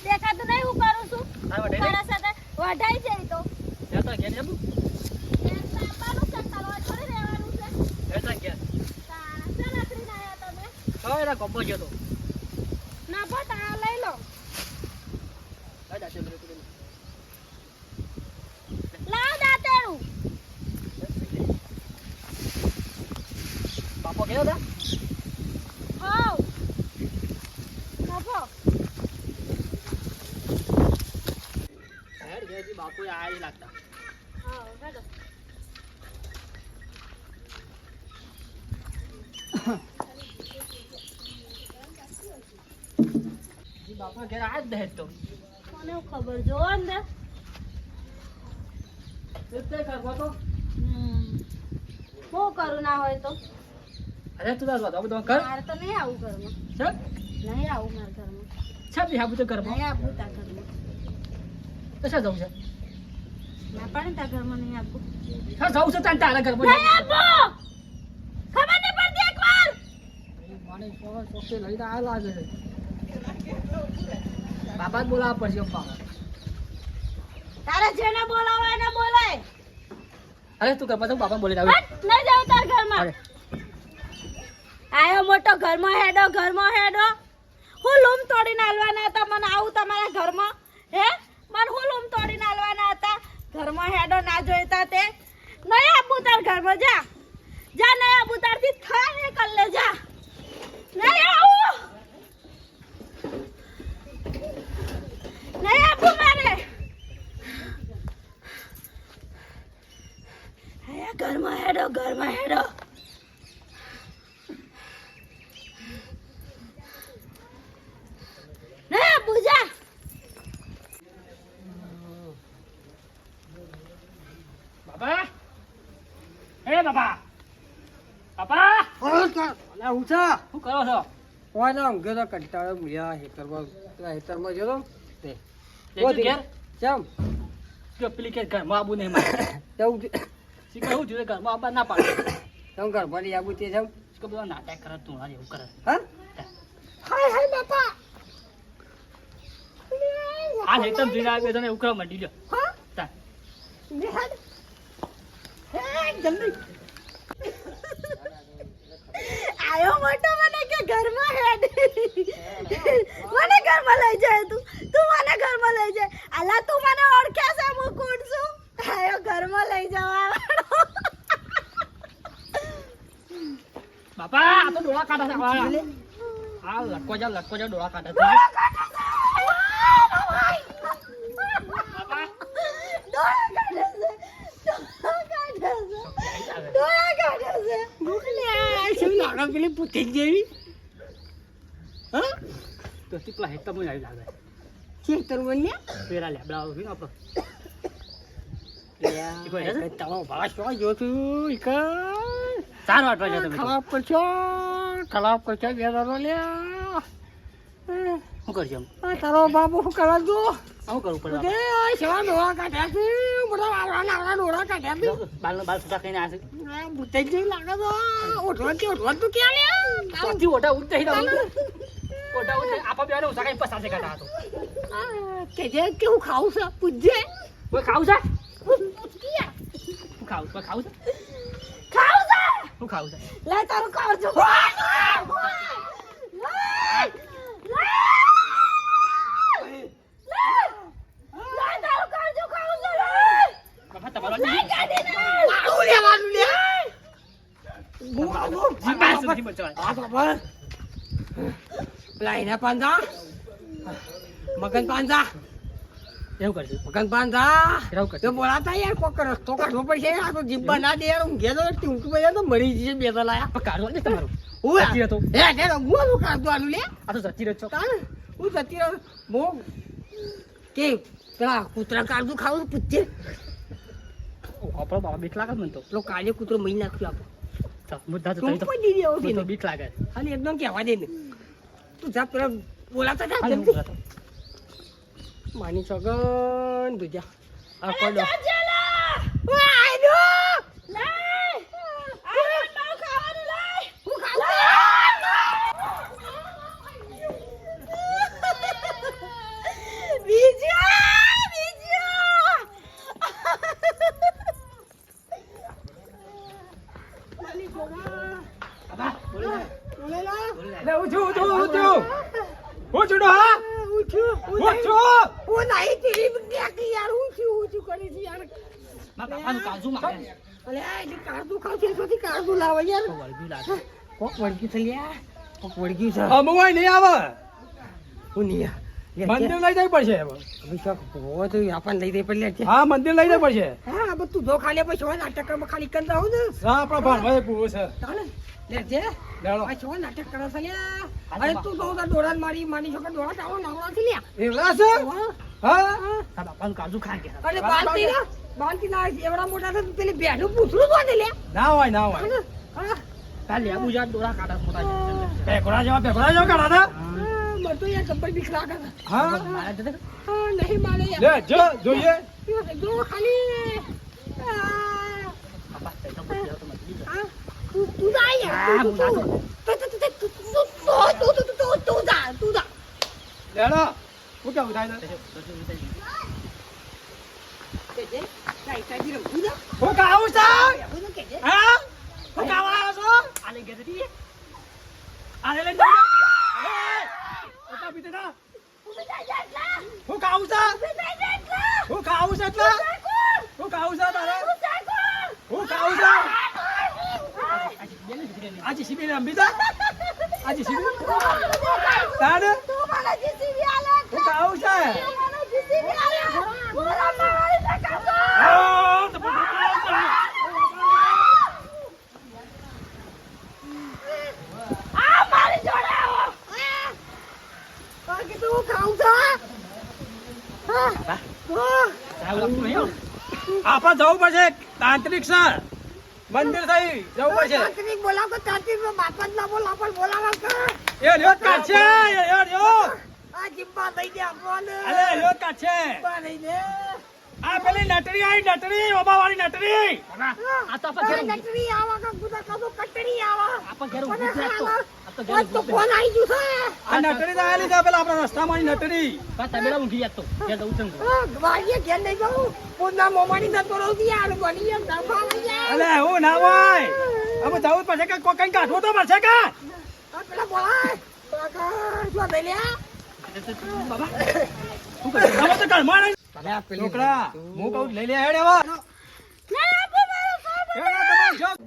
દેખાતું નહીં હું કરું છું તારા સાથે વઢાઈ જાય તો જતા ગયા ને તાપાનું છે તારો થોડી રહેવાનું છે જતા ગયા ચાલ આખરી ના આયા તમે હા એના કોમ્બો ગયો તો ના પણ આ લઈ લો આ દાતે મને લાવ દાતેડું બાપો ગયો તા હાવ બાપો હેડ ગયો બાપુ આ લાગતા હા હેડો બાપા ઘેર આ જ દે તો મને ખબર જો ને તે કરવો તો હું કરું ના હોય તો અરે તું દાસ વાત બધું કર મારે તો નહીં આવું ઘરમાં સર નહીં આવું મારા ઘરમાં છાપ હાબુ તો કર નહીં આવું તા ઘરમાં તો શા જવું છે ના પાડે તા ઘરમાં નહીં આપું શા જવું છે તાન તારા ઘરમાં નહીં આપો ખબર નહીં પડતી એકવાર મને ફોન સોકે લઈને આ લાગે છે બાપા જ બોલાવવા પડશે પપ્પા તારે જેને બોલાવો એને બોલાય અરે તું ઘરમાં તો બાપા બોલી જાવ હટ નહીં જાવ તાર ઘરમાં આયો મોટો ઘરમાં હેડો હું લૂમ તોડીને આલવાના હતા મને આવું તમારા ઘરમાં હે મને હું લૂમ તોડીને આલવાના હતા ઘરમાં હેડો ના જોઈતા તે નહીં આપું તાર ઘરમાં જા જા નહીં આપું તારથી થાય ને કર લે જા નહીં આવું નહીં આપું મારે આયા ઘરમાં હેડો ના પૂજા બાપા એ બાપા બાપા અલા ઉઠા શું કરો છો કોઈ ના ઊંઘે તો કંટાળો મળ્યા હેતરમાં ગયો તે લેજો ઘેર ચમ જો પેલી કે ઘરમાં આબુ નહીં મારે જવું શીખર હું જોઈએ ઘરમાં આબા ના પાડે ચમ ઘર ભરી આવું તે ચમ શીખર બધા નાટક કરે તું હાલ એવું કરે હા હાય બાપા હાલ એકદમ જોઈને આવી તને ઉકળવા માંડી લ્યો હા તા નિહાળ હે જલ્દી આયો મોટો મને કે ઘરમાં હેડ મને ઘરમાં લઈ જાય તું મને ઘરમાં લઈ જાય અલા તું મને ઓળખે છે હું કોણ છું આયો ઘરમાં લઈ જવા બાપા આ તો ડોળા કાઢા છે આ લટકો જા ડોળા કાઢા છે પેલી પૂછી જેવી હા તો પેલા હેતમ આવી લાગે ખેતર બન્યા પેલા લેબડા ઉભી ને આપણે તારો ભાષ જો તું ચાર વાટવા જતો ખરાબ કરશો બેદારો લ્યા શું કરજો તારો બાબુ શું કરવા દો શું કરવું પડે તે સેવા ડોળા કાઢ્યા છે બધા વાળવા ડોળા કાઢ્યા છે બાલ સુધા કહીને આ છે ભૂતાઈ જેવી લાગે તો ઓઠવા તું ક્યાં લ્યા સૌથી ઓટા ઉઠતા ઓટા ઉઠતા આપા બે ઉસા કઈ પસાર છે કાઢા હતો કે જે કેવું ખાવું છે પૂછજે કોઈ ખાવું છે ક્યાં શું ખાવું છે ખાવું છે શું ખાવું છે લે તારું કરજો બાપા તમારો લેવાનું લે લાઈના પાંદા મગન પાંદા એવું કરજો મગન પાંદા એવું કરજો તો બોલાતા યાર કોક રસ્તો કાઢવો પડશે આ તો જીબ્બા ના દે યાર ઊંઘે તો ટૂંકું બજા તો મરી જશે બે તો લાયા કાઢવા ને તમારું હું જતી હતો હે હે હું કાઢતો આલું લે આ તો જતી રહ્યો છો કાલ હું જતી રહ્યો બહુ કે પેલા કૂતરા કાઢું ખાવું પૂછજે આપણો બાબા બીક લાગે મને તો પેલો કાલે કૂતરો મહી નાખ્યો મુદ્દા તો તું કોઈ દીધી આવો મને તો બીક લાગે ખાલી એકદમ કહેવા દે ને તું જા પેલા બોલાતા જા હાલ, હું જલ્દી. બોલાતો. માની સગન દુજા આ પડો લે, ઊંચું, ઊંચું, ઊંચું. ઊંચું ડો, હા? ઊંચું. મારા બાપાનું કાજુ મારે. વળગ્યું લાગે. કોક વળગ્યું છે લ્યા કોક વળગ્યું છે અમુવાય નહીં આવે. હું નહીં આ. મંદિર લઈ જવું પડશે હવે. અભિષેક હોવો તો આપણને લઈ દે પડે છે હા, મંદિર લઈ જવું પડશે. હા બધું જો ખાલી પછી હોય નાટકમાં ખાલી કરતા હોઉં ને હા, આપણા ભાણભાઈ પૂરો છે. ચાલે લેજે લેવડો. આ છો નાટક કરે છે લ્યા અરે તું તો ઉધર દોડાન મારી છોકરા દોડા ચાવો નાવડા થી લ્યા એવડા છે? હા? હા. તારા બાપાનું કાજુ ખાઈ ગયા. અરે બાલતી ના એવડા મોટા છે પેલી બેઠું પૂછડું તો ને લ્યા ના હોય, ના હોય. હા કાલે લેબુ જા ડોરા કાઢા ખોટા છે. ભેગોડા જેવા કાઢા હતા. બધો યાર ગબ્બર બીક લાગે છે હા? હા નહીં મારે લે, યાર જો, જોઈએ. જો ખાલી બાપા, તે તો બધું તો મળી જાય. હા તું જા યાર તું જા લેડો. હું કેવું થાય છે? હું કાવું છું? હા? હું કાવા આવ્યો છો? આલે ઘેર જતી. આલે લઈને જાઓ. એ, ઓટા પીતે ના. હું કાવું છું? હું કાવું છું એટલે? હું કાવું છું તારે? હું કાવું છું? આજે શિબિર રમી જા. આજે શિબિર. તારે? હું કાવું છે? હા, તો પણ આપણે જવું પડશે તાંત્રિક સર મંદિર થઈ જવું પડશે. બોલાવ તો તાંત્રિક બાપા જ ના બોલાવ પણ બોલાવા કર એ લ્યો કાઢશે. એ લ્યો. આ જીબ્બા દઈ દે આપણને અલે લ્યો કાઢશે. જીબ્બા દઈ દે આ પેલી નટરી આવી, નટરી ઓબાવાળી નટરી. આ તો નટરી આવા કા ગુદા કા તો કટરી આવા આપણે ઘેર મને ઊભું છે આ તો. હાલો. આ તો આ તો કોણ આવી ગયું છે આ નટરી તો આયેલી છે પેલા આપણા રસ્તામાં નટરી. વાડીએ ઘેર નહીં જાઉં પોના મોમાની જતો રહું છું યાર બની એમ દફા આવી જાય અલે હું ના હોય. હવે જવું જ પડશે કે કોઈ કઈ કાઢવું તો પડશે કે? આ પેલા બોલાય કાકા જો દઈ લે બાબા શું કરે? તમે તો ઘરમાં નહીં. છોકરા, હું કહું લઈ લે હેડ હવે. હેડ આ તમારું જોક.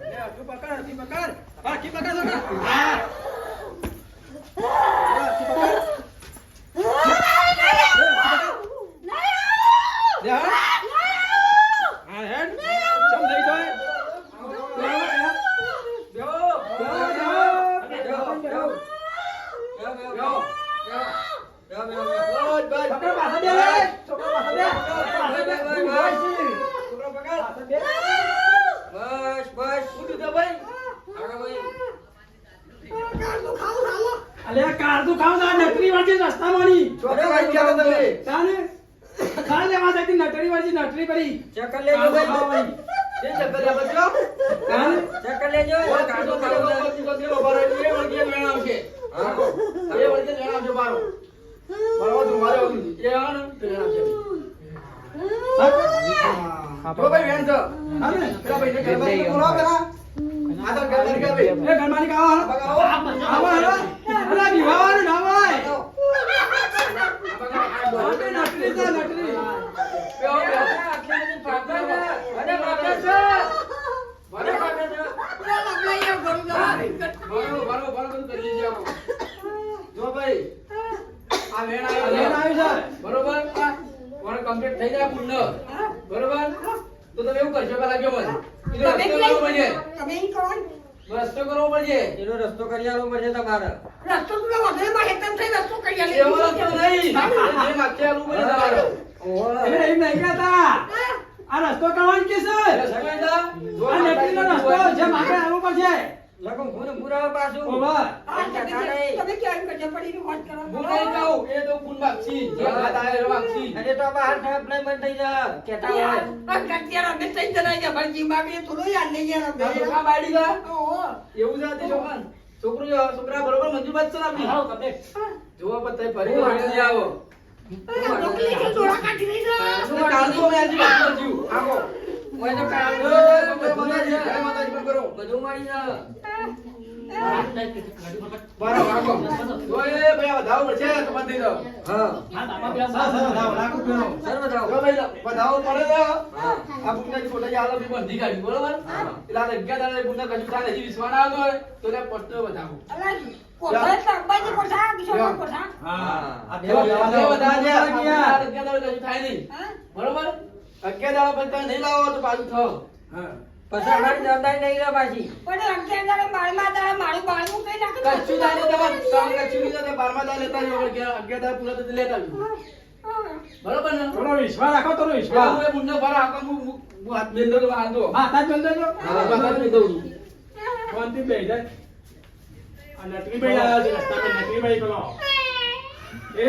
લે, તું પકડ, તું પકડ. હા, કી પકડ, છોકરા. હા. લે, તું પકડ. લે, હેડ. હા, હેડ. ચમ લઈ જાય. બેહો, બેહો. બેહો, બેહો, બેહો. બેહો. છોકરા પાછા બે લે. છોકરા પાછા બે. છોકરા પકડ. શું કીધું ભાઈ? અલે આ કાળનું ખાવ ના નટરી વાળી રસ્તામાંની. તાને ખાઈ લેવા જતી નટરી વાળી નટરી પડી. તાને એ ઘરમાની કાવા આવા અલા દીવાવાનું ના ભાઈ. નટરી છે નટરી. કમ્પ્લીટ થઈ જાય પૂર્ણ બરોબર તો તમે એવું કરશો પેલા જો મને રસ્તો કરવો પડશે તમે ઈ કોણ રસ્તો કરવો પડશે એનો રસ્તો કરી આલવો પડશે તમારે. રસ્તો તો વધે માં હેતમ થઈ રસ્તો કરી આલે એવો રસ્તો નહીં જે માગશે આલવું પડશે તમારે એ એમ નહીં કહેતા. આ રસ્તો કરવાનો કે છે? સમજ્યા? આ નટરીનો રસ્તો જે માગે આવવો પડશે. લગો ફોન પુરાવા પાછું ઓ બા આ તમે ક્યાં ગજબ પડીને વાત કરો હું કઈ કહું એ તો પૂન માગશી જે વાત આવે એ માગશી અરે તો બહાર ઠાપ લઈ મન થઈ જા કેતા હોય આ કટિયાર અમે થઈ જણા કે ભાઈ જીબા કે થોડો યાદ નહીં યાર આ તો કા બાડી ગા ઓહો એવું છે તે છોકરા છોકરા બરોબર મંજૂર વાત છે ને આપણી આવો કપે જોવા પર તઈ ફરી વળી આવો રોકલી કે જોડા કાઢી લઈ જા શું કાળજો મે આજે વાત કરજો આવો ઓય તો કાળ માતાજી પણ કરો બધું મળી જા બરાબર રાખો ઓય ભાઈ વધાવ પડશે તમારે દઈ દો હા હા તાપા પેલા સાસ રાખો પેલો સર બતાવો જો ભાઈ વધાવ પડે તો આ બુકના ફોટા જે આલો બી બંધી કાઢી બરોબર એટલે આ જગ્યા દાડે બુકના કજુ થાય હજી વિશ્વાસ આવતો હોય તો લે પટ્ટો વધાવો અલાજી કોઠા સંભાજી કોઠા કિશોર કોઠા હા આ દેવા દેવા વધાવ છે આ ગયા જગ્યા દાડે કજુ થાય નહીં હા બરોબર અગિયાર દાડા પછી તમે નહીં લાવો તો પાછું થાવ હા પછી અમારી જવાબદારી નહીં લે પાછી પણ અગિયાર માળમાં દાડા મારું બાળનું કઈ નાખે કચ્છું દાડે તમારે કામ કચ્છું લીધા તો 12મા દાડે લેતા જો અગિયાર દાડા પૂરા તો લેતા આવજો બરોબર ને થોડો વિશ્વાસ રાખો થોડો હા વિશ્વાસ હું એ બુનનો ભરા આખો હું હાથ મેલ દઉં હાથ દો હા તાજ બોલ દેજો હા હાથ મેલ દઉં શાંતિ બેહી જાય આ નટકી ભાઈ આવ્યા છે રસ્તામાં નટકી ભાઈ પેલો એ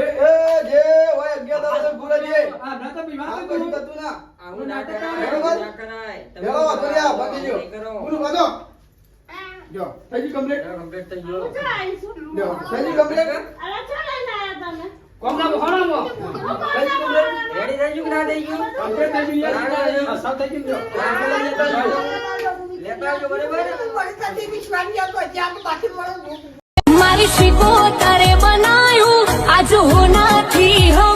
જે હોય અગિયાર દાડા તો પૂરા જે આ ના તો બીમાર આ તો કશું થતું ના આવું ના નાટક કરાય બરોબર? ના કરાય હેલો વાતોડિયા બાકી જો નહીં કરો પૂરું કાઢો જો થઈ ગઈ કમ્પ્લીટ કમ્પ્લીટ થઈ ગયો શું આવીશું જો થઈ ગઈ કમ્પ્લીટ અરે ચો લઈને આયા તમે કોમ ના બખાડો થઈ ગઈ કમ્પ્લીટ રેડી થઈ ગયું કે ના થઈ ગયું કમ્પ્લીટ થઈ ગયું અસર થઈ ગયું પેલા લેતા જો લેતા આવજો બરાબર વળતાથી વિશ્વાસ નહીં આવતો જ્યાં તો બાકી વળો મારી શિકો તારે બનાયું આજ હું નથી હો